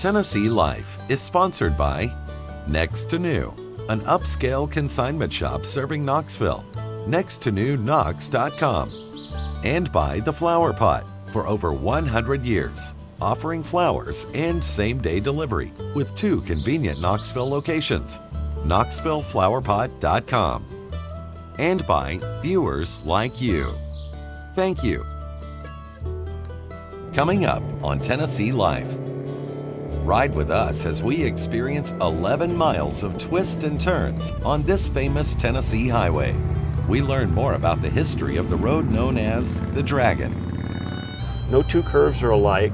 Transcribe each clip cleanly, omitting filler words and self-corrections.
Tennessee Life is sponsored by Next to New, an upscale consignment shop serving Knoxville, nexttonewknox.com, and by The Flower Pot, for over 100 years, offering flowers and same-day delivery with 2 convenient Knoxville locations, knoxvilleflowerpot.com, and by viewers like you. Thank you. Coming up on Tennessee Life. Ride with us as we experience 11 miles of twists and turns on this famous Tennessee highway. We learn more about the history of the road known as the Dragon. No two curves are alike.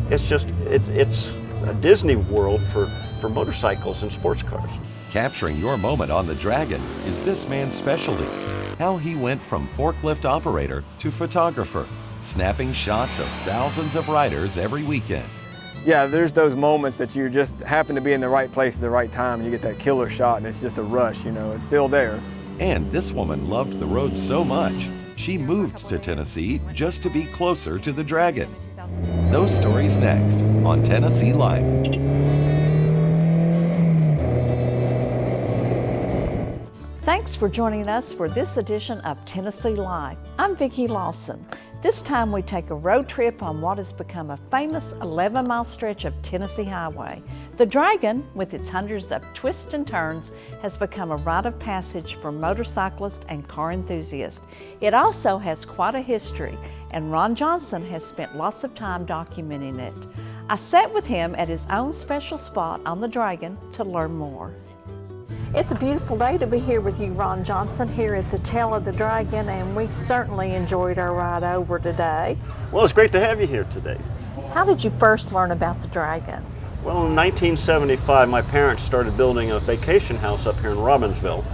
It's a Disney world for motorcycles and sports cars. Capturing your moment on the Dragon is this man's specialty. How he went from forklift operator to photographer, snapping shots of thousands of riders every weekend. Yeah, there's those moments that you just happen to be in the right place at the right time and you get that killer shot and it's just a rush, it's still there. And this woman loved the road so much, she moved to Tennessee just to be closer to the Dragon. Those stories next on Tennessee Life. Thanks for joining us for this edition of Tennessee Life. I'm Vicki Lawson. This time we take a road trip on what has become a famous 11-mile stretch of Tennessee Highway. The Dragon, with its hundreds of twists and turns, has become a rite of passage for motorcyclists and car enthusiasts. It also has quite a history, and Ron Johnson has spent lots of time documenting it. I sat with him at his own special spot on the Dragon to learn more. It's a beautiful day to be here with you, Ron Johnson, here at the tail of the Dragon, and we certainly enjoyed our ride over today. Well, it's great to have you here today. How did you first learn about the Dragon? Well, in 1975, my parents started building a vacation house up here in Robbinsville.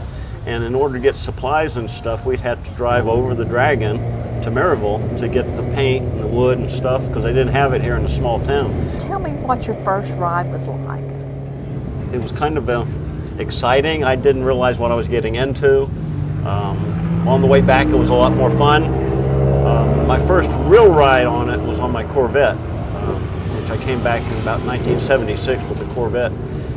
And in order to get supplies and stuff, we'd have to drive over the Dragon to Maryville to get the paint and the wood and stuff, because they didn't have it here in the small town. Tell me what your first ride was like. It was kind of exciting. I didn't realize what I was getting into. On the way back, it was a lot more fun. My first real ride on it was on my Corvette, which I came back in about 1976 with the Corvette,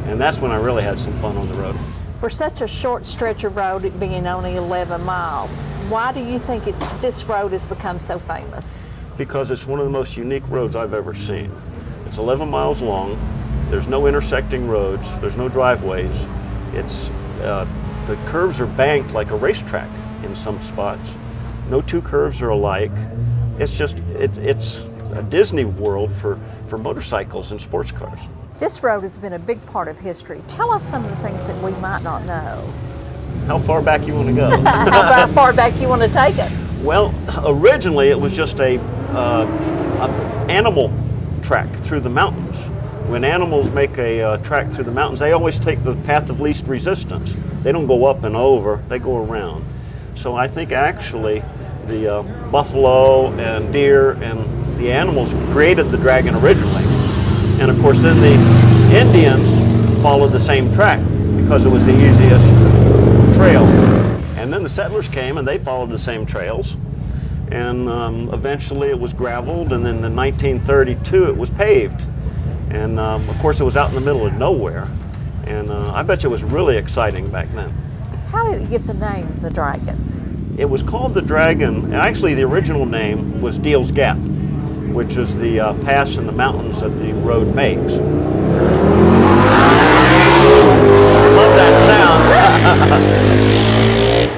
and that's when I really had some fun on the road. For such a short stretch of road, it being only 11 miles, why do you think this road has become so famous? Because it's one of the most unique roads I've ever seen. It's 11 miles long. There's no intersecting roads. There's no driveways. The curves are banked like a racetrack in some spots. No two curves are alike. It's a Disney world for motorcycles and sports cars. This road has been a big part of history. Tell us some of the things that we might not know. How far back you want to go? How far back you want to take it? Well, originally it was just a animal track through the mountains. When animals make a track through the mountains, they always take the path of least resistance. They don't go up and over, they go around. So I think actually the buffalo and deer and the animals created the Dragon originally. And of course then the Indians followed the same track because it was the easiest trail. And then the settlers came and they followed the same trails. And eventually it was gravelled, and then in 1932 it was paved. And of course it was out in the middle of nowhere, and I bet you it was really exciting back then. How did it get the name, the Dragon? It was called the Dragon. Actually, the original name was Deal's Gap, which is the pass in the mountains that the road makes. Love that sound.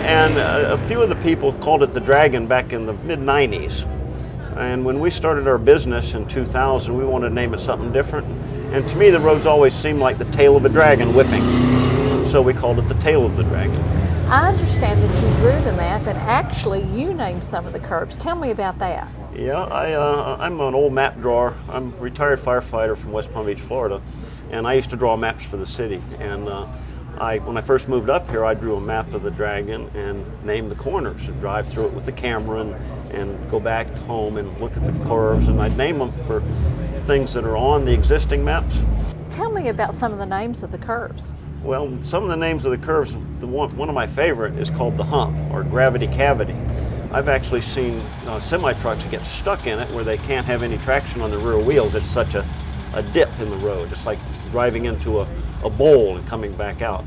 And a few of the people called it the Dragon back in the mid-90s. And when we started our business in 2000, we wanted to name it something different. And to me, the roads always seemed like the tail of a dragon whipping. So we called it the Tail of the Dragon. I understand that you drew the map, and actually you named some of the curves. Tell me about that. Yeah, I'm an old map drawer. I'm a retired firefighter from West Palm Beach, Florida. And I used to draw maps for the city. And when I first moved up here, I drew a map of the Dragon and named the corners and drive through it with the camera and go back home and look at the curves, and I'd name them for things that are on the existing maps. Tell me about some of the names of the curves. Well, some of the names of the curves, one of my favorite is called the Hump, or Gravity Cavity. I've actually seen semi-trucks get stuck in it where they can't have any traction on the rear wheels. It's such a a dip in the road. It's like driving into a bowl and coming back out.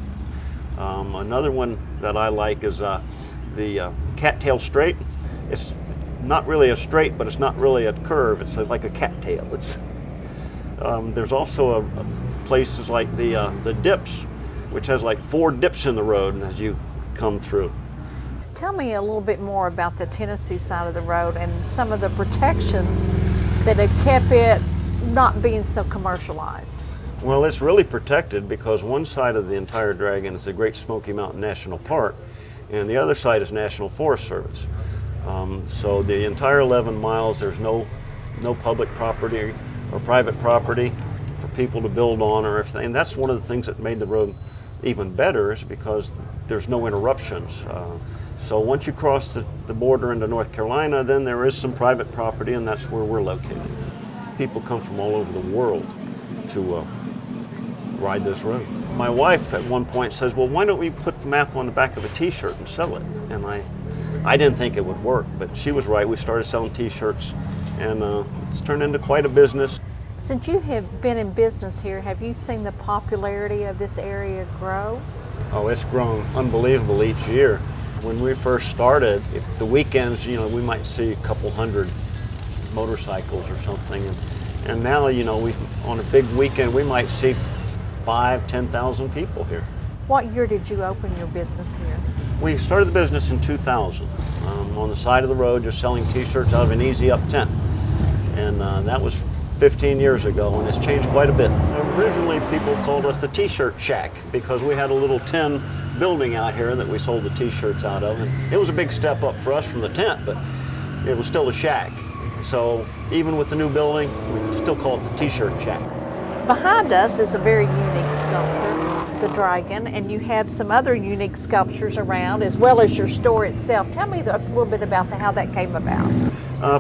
Another one that I like is the cattail straight. It's not really a straight, but it's not really a curve. It's like a cattail. There's also places like the dips, which has like 4 dips in the road as you come through. Tell me a little bit more about the Tennessee side of the road and some of the protections that have kept it not being so commercialized. Well, it's really protected because one side of the entire Dragon is the Great Smoky Mountain National Park, and the other side is National Forest Service. So the entire 11 miles, there's no public property or private property for people to build on or everything. And that's one of the things that made the road even better, is because there's no interruptions. So once you cross the border into North Carolina, then there is some private property, and that's where we're located. People come from all over the world to ride this road. My wife at one point says, well, why don't we put the map on the back of a t-shirt and sell it? And I didn't think it would work, but she was right. We started selling t-shirts, and it's turned into quite a business. Since you have been in business here, have you seen the popularity of this area grow? Oh, it's grown unbelievable each year. When we first started, the weekends, we might see a couple hundred motorcycles or something. And now, on a big weekend, we might see 5,000-10,000 people here. What year did you open your business here? We started the business in 2000, on the side of the road, just selling t-shirts out of an Easy Up tent. And that was 15 years ago, and it's changed quite a bit. Originally, people called us the T-shirt Shack because we had a little tin building out here that we sold the t-shirts out of. And it was a big step up for us from the tent, but it was still a shack. So even with the new building, we still call it the T-shirt Shack. Behind us is a very unique sculpture, the dragon, and you have some other unique sculptures around, as well as your store itself. Tell me a little bit about how that came about.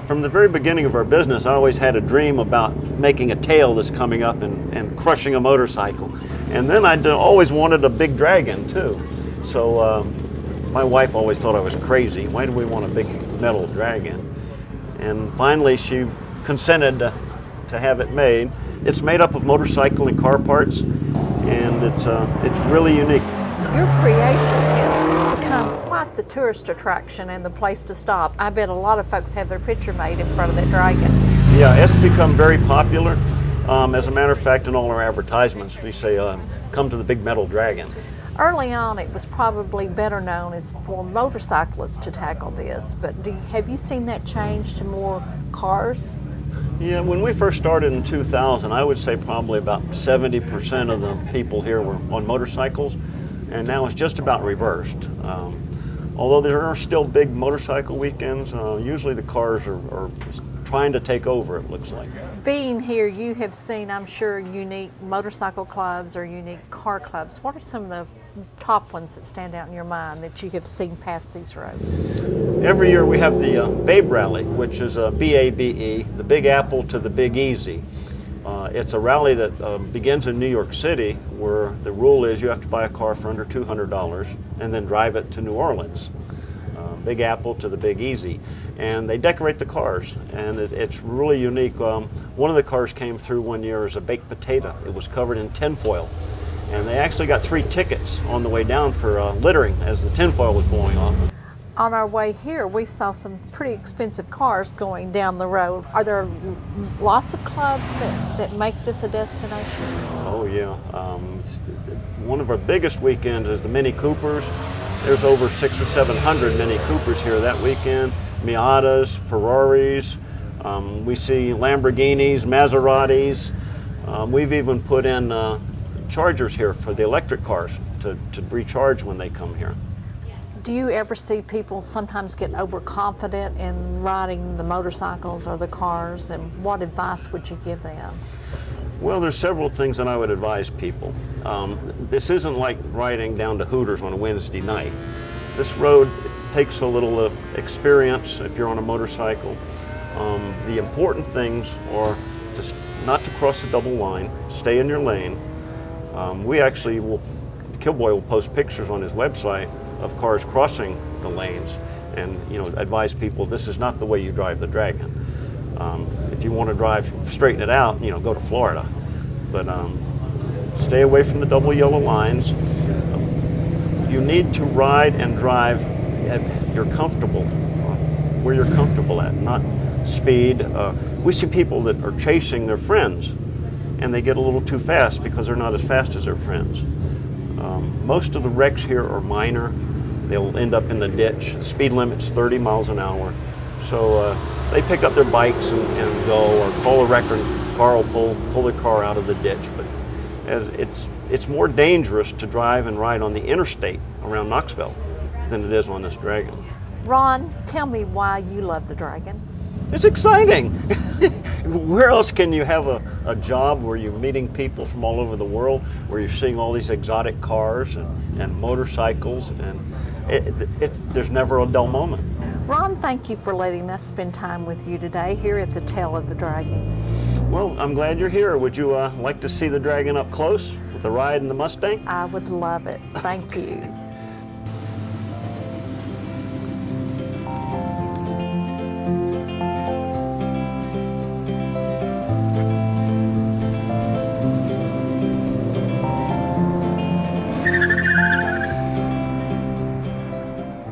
From the very beginning of our business, I always had a dream about making a tail that's coming up and crushing a motorcycle. And then I always wanted a big dragon too. So my wife always thought I was crazy. Why do we want a big metal dragon? And finally she consented to have it made. It's made up of motorcycle and car parts, and it's really unique. Your creation has become quite the tourist attraction and the place to stop. I bet a lot of folks have their picture made in front of that dragon. Yeah, it's become very popular. As a matter of fact, in all our advertisements, we say, come to the big metal dragon. Early on, it was probably better known as for motorcyclists to tackle this, but have you seen that change to more cars? Yeah, when we first started in 2000, I would say probably about 70% of the people here were on motorcycles, and now it's just about reversed. Although there are still big motorcycle weekends, usually the cars are trying to take over, it looks like. Being here, you have seen, I'm sure, unique motorcycle clubs or unique car clubs. What are some of the top ones that stand out in your mind that you have seen pass these roads? Every year we have the Babe Rally, which is BABE, the Big Apple to the Big Easy. It's a rally that begins in New York City, where the rule is you have to buy a car for under $200 and then drive it to New Orleans. Big Apple to the Big Easy. And they decorate the cars, and it's really unique. One of the cars came through one year as a baked potato. It was covered in tinfoil. And they actually got 3 tickets on the way down for littering as the tinfoil was blowing off. On our way here, we saw some pretty expensive cars going down the road. Are there lots of clubs that make this a destination? Oh yeah. One of our biggest weekends is the Mini Coopers. There's over 600 or 700 Mini Coopers here that weekend. Miatas, Ferraris. We see Lamborghinis, Maseratis. We've even put in chargers here for the electric cars to recharge when they come here. Do you ever see people sometimes get overconfident in riding the motorcycles or the cars, and what advice would you give them? Well, there's several things that I would advise people. This isn't like riding down to Hooters on a Wednesday night. This road takes a little experience if you're on a motorcycle. The important things are not to cross the double line, stay in your lane. We actually Killboy will post pictures on his website of cars crossing the lanes and advise people this is not the way you drive the Dragon. If you want to drive, straighten it out, go to Florida. But stay away from the double yellow lines. You need to ride and drive you're comfortable, where you're comfortable at, not speed. We see people that are chasing their friends and they get a little too fast because they're not as fast as their friends. Most of the wrecks here are minor. They'll end up in the ditch. The speed limit's 30 miles an hour. So they pick up their bikes and go, or call a wrecker, and car will pull the car out of the ditch. But it's more dangerous to drive and ride on the interstate around Knoxville than it is on this Dragon. Ron, tell me why you love the Dragon. It's exciting. Where else can you have a job where you're meeting people from all over the world, where you're seeing all these exotic cars and motorcycles, and there's never a dull moment. Ron, thank you for letting us spend time with you today here at the Tail of the Dragon. Well, I'm glad you're here. Would you like to see the Dragon up close with the ride in the Mustang? I would love it. Thank you.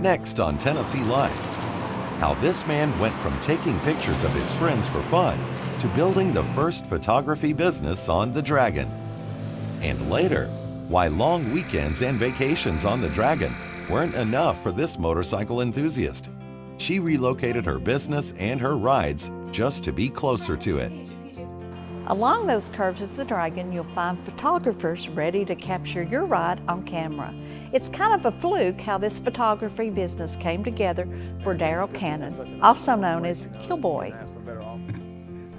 Next on Tennessee Life, how this man went from taking pictures of his friends for fun to building the first photography business on the Dragon. And later, why long weekends and vacations on the Dragon weren't enough for this motorcycle enthusiast. She relocated her business and her rides just to be closer to it. Along those curves of the Dragon, you'll find photographers ready to capture your ride on camera. It's kind of a fluke how this photography business came together for Daryl Cannon, also known as Killboy.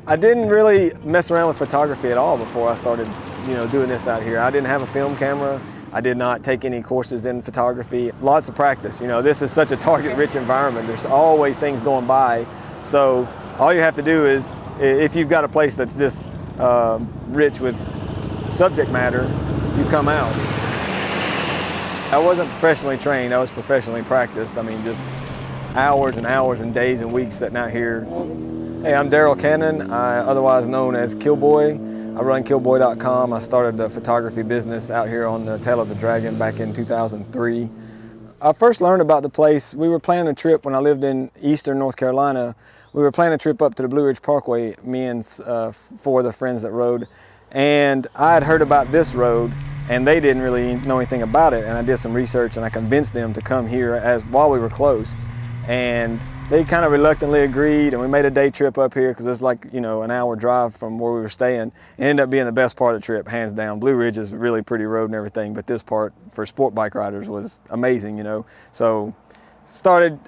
I didn't really mess around with photography at all before I started, doing this out here. I didn't have a film camera. I did not take any courses in photography. Lots of practice. This is such a target-rich environment. There's always things going by. So all you have to do is, if you've got a place that's this rich with subject matter, you come out. I wasn't professionally trained, I was professionally practiced. I mean, just hours and hours and days and weeks sitting out here. Hey, I'm Daryl Cannon, otherwise known as Killboy. I run Killboy.com. I started the photography business out here on the Tail of the Dragon back in 2003. I first learned about the place, we were planning a trip when I lived in eastern North Carolina. We were planning a trip up to the Blue Ridge Parkway, me and 4 other friends that rode. And I had heard about this road, and they didn't really know anything about it. And I did some research, and I convinced them to come here while we were close. And they kind of reluctantly agreed, and we made a day trip up here because it's like, an hour drive from where we were staying. It ended up being the best part of the trip, hands down. Blue Ridge is a really pretty road and everything, but this part for sport bike riders was amazing, So started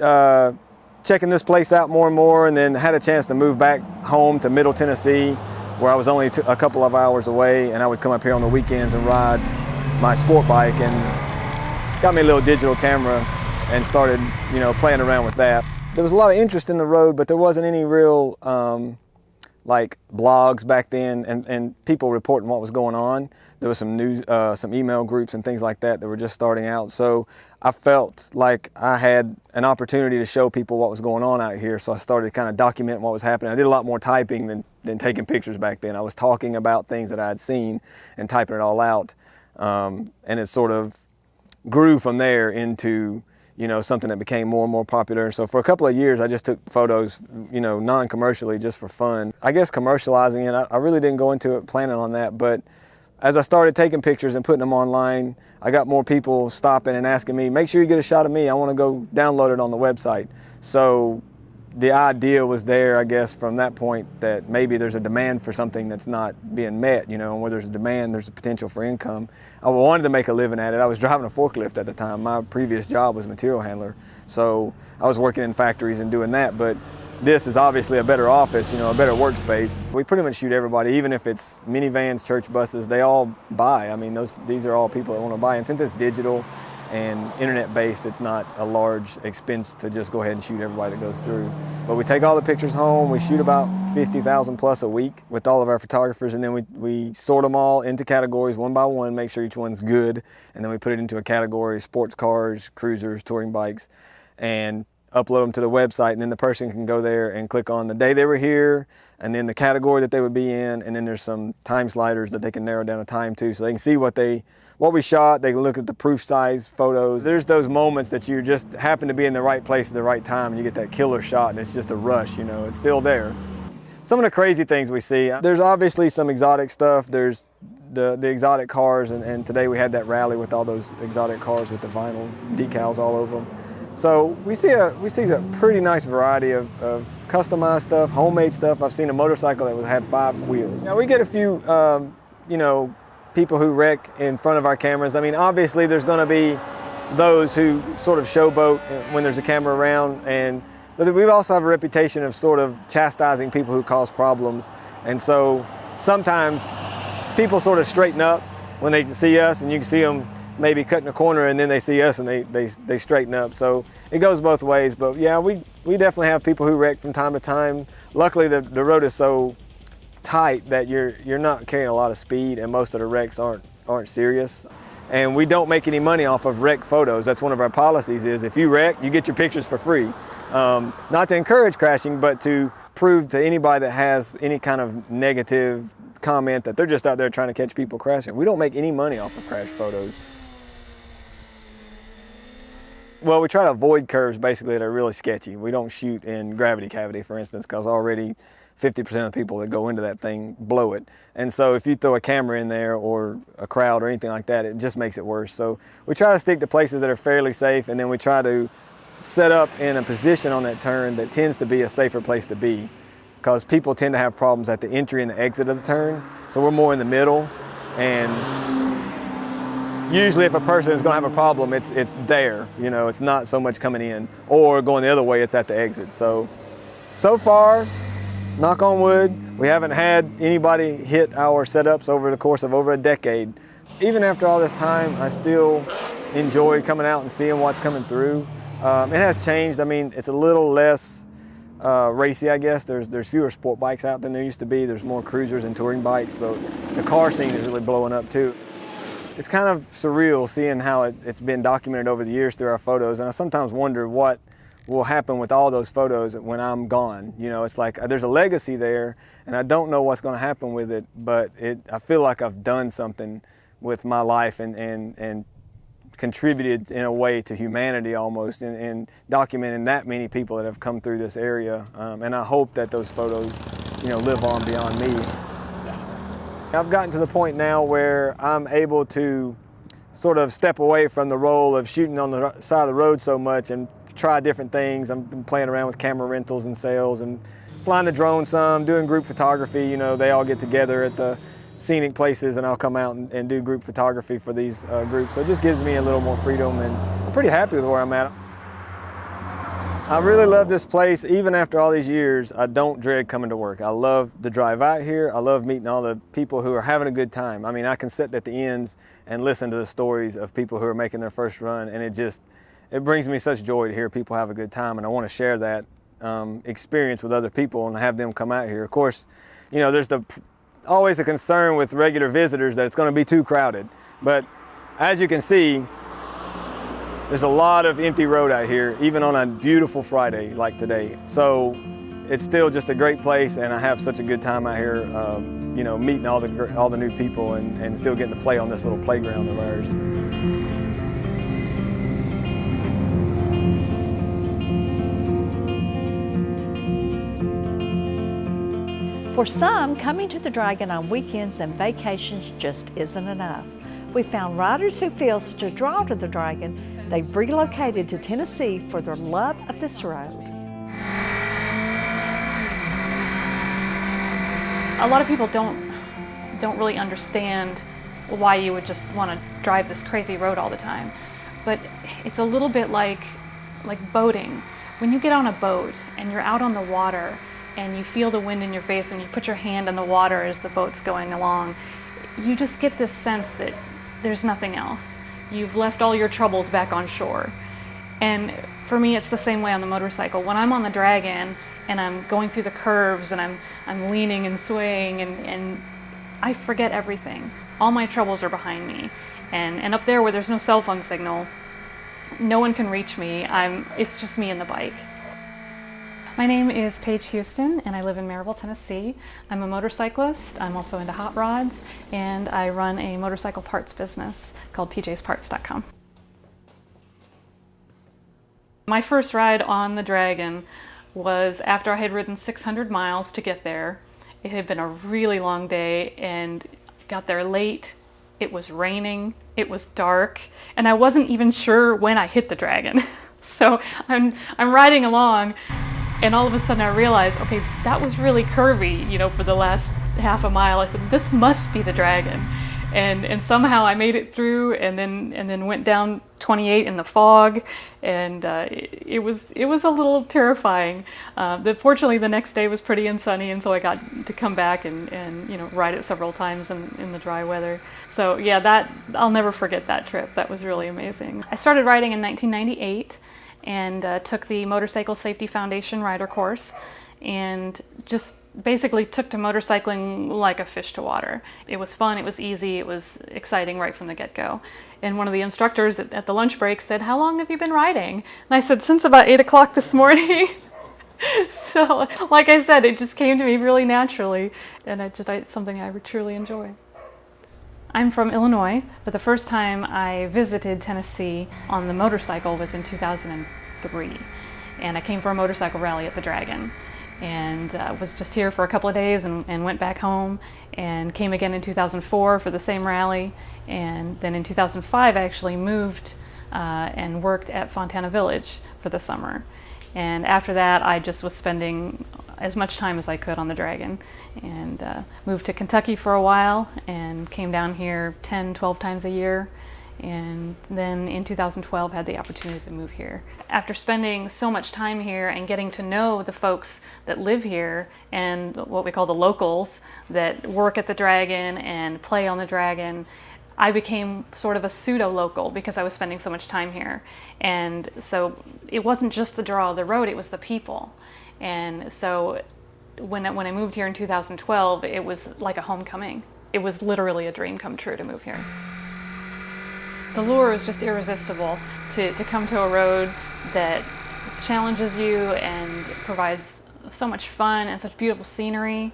checking this place out more and more, and then had a chance to move back home to Middle Tennessee, where I was only a couple of hours away, and I would come up here on the weekends and ride my sport bike, and got me a little digital camera and started, playing around with that. There was a lot of interest in the road, but there wasn't any real like blogs back then and people reporting what was going on. There was some news, some email groups and things like that were just starting out. So I felt like I had an opportunity to show people what was going on out here. So I started kind of documenting what was happening. I did a lot more typing than taking pictures back then. I was talking about things that I had seen and typing it all out. And it sort of grew from there into something that became more and more popular. So for a couple of years, I just took photos, non-commercially, just for fun. I guess commercializing it, I really didn't go into it planning on that, but as I started taking pictures and putting them online, I got more people stopping and asking me, make sure you get a shot of me, I want to go download it on the website. So the idea was there, I guess, from that point that maybe there's a demand for something that's not being met, and where there's a demand, there's a potential for income. I wanted to make a living at it. I was driving a forklift at the time. My previous job was material handler. So I was working in factories and doing that, but this is obviously a better office, a better workspace. We pretty much shoot everybody, even if it's minivans, church buses, they all buy. I mean, these are all people that want to buy. And since it's digital and internet-based, it's not a large expense to just go ahead and shoot everybody that goes through. But we take all the pictures home. We shoot about 50,000 plus a week with all of our photographers, and then we sort them all into categories one by one, make sure each one's good, and then we put it into a category: sports cars, cruisers, touring bikes, and upload them to the website, and then the person can go there and click on the day they were here, and then the category that they would be in, and then there's some time sliders that they can narrow down a time to, so they can see what we shot. They can look at the proof size photos. There's those moments that you just happen to be in the right place at the right time, and you get that killer shot, and it's just a rush, you know, it's still there. Some of the crazy things we see, there's obviously some exotic stuff. There's the exotic cars, and today we had that rally with all those exotic cars with the vinyl decals all over them. So we see a pretty nice variety of customized stuff, homemade stuff. I've seen a motorcycle that had 5 wheels. Now we get a few, you know, people who wreck in front of our cameras. I mean, obviously there's going to be those who sort of showboat when there's a camera around, but we also have a reputation of sort of chastising people who cause problems. And so sometimes people sort of straighten up when they see us, and you can see them maybe cutting a corner, and then they see us and they straighten up. So it goes both ways. But yeah, we definitely have people who wreck from time to time. Luckily the road is so tight that you're not carrying a lot of speed, and most of the wrecks aren't serious. And we don't make any money off of wreck photos. That's one of our policies, is if you wreck, you get your pictures for free. Not to encourage crashing, but to prove to anybody that has any kind of negative comment that they're just out there trying to catch people crashing. We don't make any money off of crash photos. Well, we try to avoid curves basically that are really sketchy. We don't shoot in gravity cavity, for instance, because already 50% of the people that go into that thing blow it. And so if you throw a camera in there or a crowd or anything like that, it just makes it worse. So we try to stick to places that are fairly safe, and then we try to set up in a position on that turn that tends to be a safer place to be, because people tend to have problems at the entry and the exit of the turn. So we're more in the middle, and usually if a person is going to have a problem, it's there, you know, it's not so much coming in, or going the other way, it's at the exit. So far, knock on wood, we haven't had anybody hit our setups over the course of over a decade. Even after all this time, I still enjoy coming out and seeing what's coming through. It has changed. I mean, it's a little less racy, I guess. There's fewer sport bikes out than there used to be. There's more cruisers and touring bikes, but the car scene is really blowing up too. It's kind of surreal seeing how it's been documented over the years through our photos, and I sometimes wonder what will happen with all those photos when I'm gone. You know, it's like there's a legacy there, and I don't know what's going to happen with it, but I feel like I've done something with my life and contributed in a way to humanity almost, in documenting that many people that have come through this area, and I hope that those photos, you know, live on beyond me. I've gotten to the point now where I'm able to sort of step away from the role of shooting on the side of the road so much and try different things. I've been playing around with camera rentals and sales and flying the drone some, doing group photography. You know, they all get together at the scenic places, and I'll come out and do group photography for these groups. So it just gives me a little more freedom, and I'm pretty happy with where I'm at. I really love this place. Even after all these years, I don't dread coming to work. I love the drive out here. I love meeting all the people who are having a good time. I mean, I can sit at the ends and listen to the stories of people who are making their first run, and it brings me such joy to hear people have a good time, and I want to share that experience with other people and have them come out here. Of course, you know, there's always a concern with regular visitors that it's going to be too crowded, but as you can see, there's a lot of empty road out here, even on a beautiful Friday like today. So it's still just a great place, and I have such a good time out here, you know, meeting all the new people and still getting to play on this little playground of ours. For some, coming to the Dragon on weekends and vacations just isn't enough. We found riders who feel such a draw to the Dragon, they've relocated to Tennessee for their love of this road. A lot of people don't really understand why you would just want to drive this crazy road all the time. But it's a little bit like boating. When you get on a boat and you're out on the water and you feel the wind in your face and you put your hand on the water as the boat's going along, you just get this sense that there's nothing else. You've left all your troubles back on shore. And for me, it's the same way on the motorcycle. When I'm on the Dragon and I'm going through the curves and I'm leaning and swaying and I forget everything. All my troubles are behind me. And up there where there's no cell phone signal, No one can reach me. It's just me and the bike. My name is Paige Houston, and I live in Maryville, Tennessee. I'm a motorcyclist. I'm also into hot rods, and I run a motorcycle parts business called pjsparts.com. My first ride on the Dragon was after I had ridden 600 miles to get there. It had been a really long day, and got there late. It was raining, it was dark, and I wasn't even sure when I hit the Dragon. So I'm riding along, and all of a sudden I realized, okay, that was really curvy, you know, for the last half a mile. I said, this must be the Dragon. And somehow I made it through, and then went down 28 in the fog, and it was a little terrifying. Fortunately, the next day was pretty and sunny, and so I got to come back and you know, ride it several times in the dry weather. So yeah, I'll never forget that trip. That was really amazing. I started riding in 1998 and took the Motorcycle Safety Foundation rider course, and just basically took to motorcycling like a fish to water. It was fun, it was easy, it was exciting right from the get-go. And one of the instructors at the lunch break said, "How long have you been riding?" And I said, "Since about 8 o'clock this morning." So, like I said, it just came to me really naturally, and it's something I truly enjoy. I'm from Illinois, but the first time I visited Tennessee on the motorcycle was in 2003. And I came for a motorcycle rally at the Dragon, and was just here for a couple of days and went back home, and came again in 2004 for the same rally. And then in 2005 I actually moved and worked at Fontana Village for the summer. And after that I just was spending as much time as I could on the Dragon, and moved to Kentucky for a while and came down here 10-12 times a year. And then in 2012 had the opportunity to move here. After spending so much time here and getting to know the folks that live here and what we call the locals that work at the Dragon and play on the Dragon, I became sort of a pseudo-local because I was spending so much time here. And so it wasn't just the draw of the road, it was the people. And so when I moved here in 2012, it was like a homecoming. It was literally a dream come true to move here. The lure is just irresistible to come to a road that challenges you and provides so much fun and such beautiful scenery.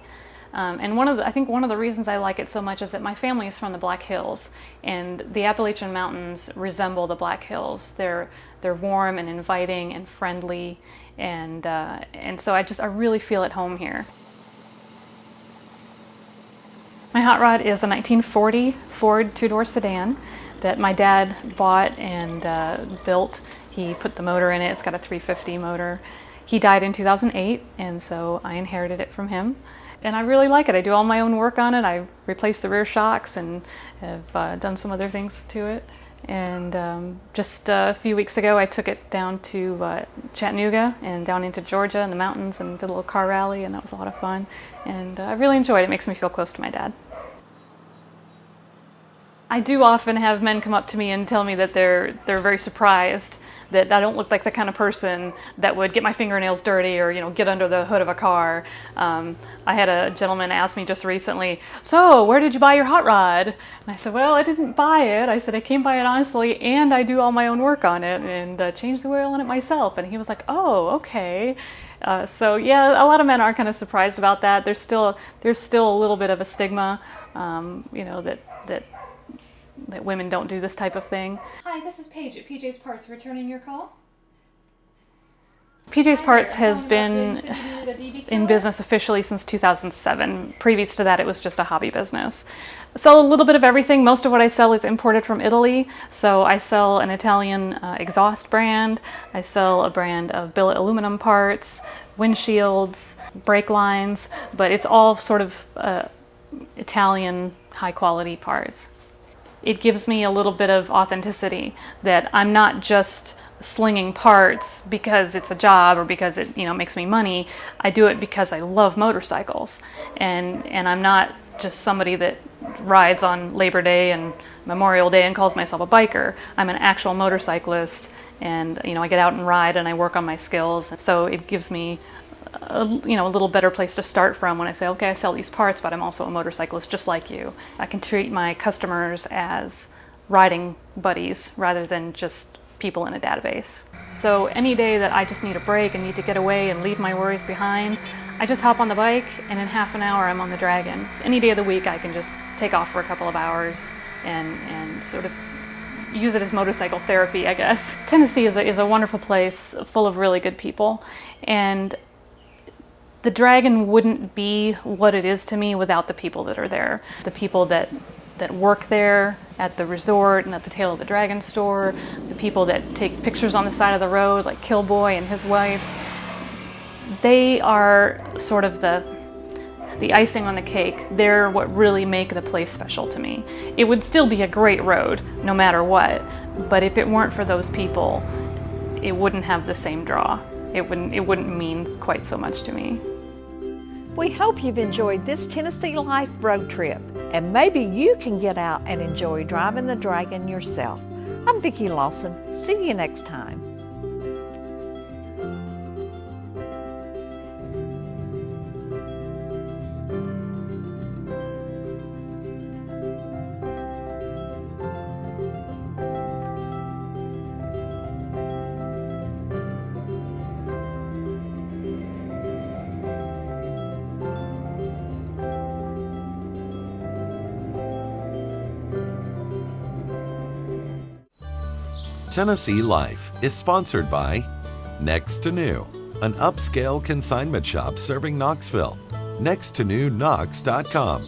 And I think one of the reasons I like it so much is that my family is from the Black Hills, and the Appalachian Mountains resemble the Black Hills. They're warm and inviting and friendly, and so I really feel at home here. My hot rod is a 1940 Ford two-door sedan that my dad bought and built. He put the motor in it. It's got a 350 motor. He died in 2008, and so I inherited it from him. And I really like it. I do all my own work on it. I replaced the rear shocks and have done some other things to it. And just a few weeks ago, I took it down to Chattanooga and down into Georgia in the mountains and did a little car rally, and that was a lot of fun. And I really enjoyed it. It makes me feel close to my dad. I do often have men come up to me and tell me that they're very surprised that I don't look like the kind of person that would get my fingernails dirty or, you know, get under the hood of a car. I had a gentleman ask me just recently, "So, where did you buy your hot rod?" And I said, "Well, I didn't buy it." I said, "I came by it honestly, and I do all my own work on it and change the oil on it myself." And he was like, "Oh, okay." So yeah, a lot of men are kind of surprised about that. There's still a little bit of a stigma, you know, that women don't do this type of thing. Hi, this is Paige at PJ's Parts, returning your call. PJ's Parts has been in business officially since 2007. Previous to that, it was just a hobby business. I sell a little bit of everything. Most of what I sell is imported from Italy. So I sell an Italian exhaust brand. I sell a brand of billet aluminum parts, windshields, brake lines, but it's all sort of Italian high quality parts. It gives me a little bit of authenticity that I'm not just slinging parts because it's a job or because it, you know, makes me money. I do it because I love motorcycles, and I'm not just somebody that rides on Labor Day and Memorial Day and calls myself a biker. I'm an actual motorcyclist, and you know, I get out and ride and I work on my skills. So it gives me a little better place to start from when I say, okay, I sell these parts, but I'm also a motorcyclist just like you. I can treat my customers as riding buddies rather than just people in a database. So any day that I just need a break and need to get away and leave my worries behind, I just hop on the bike and in half an hour I'm on the Dragon. Any day of the week I can just take off for a couple of hours and sort of use it as motorcycle therapy, I guess. Tennessee is a wonderful place full of really good people, and the Dragon wouldn't be what it is to me without the people that are there. The people that work there at the resort and at the Tail of the Dragon store, the people that take pictures on the side of the road like Killboy and his wife, they are sort of the icing on the cake. They're what really make the place special to me. It would still be a great road no matter what, but if it weren't for those people, it wouldn't have the same draw. It wouldn't mean quite so much to me. We hope you've enjoyed this Tennessee Life road trip, and maybe you can get out and enjoy driving the Dragon yourself. I'm Vicki Lawson. See you next time. Tennessee Life is sponsored by Next to New, an upscale consignment shop serving Knoxville, nexttonewknox.com,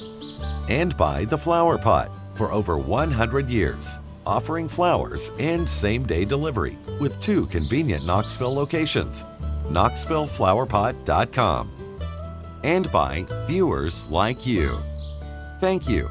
and by The Flower Pot, for over 100 years, offering flowers and same-day delivery with 2 convenient Knoxville locations, knoxvilleflowerpot.com, and by viewers like you. Thank you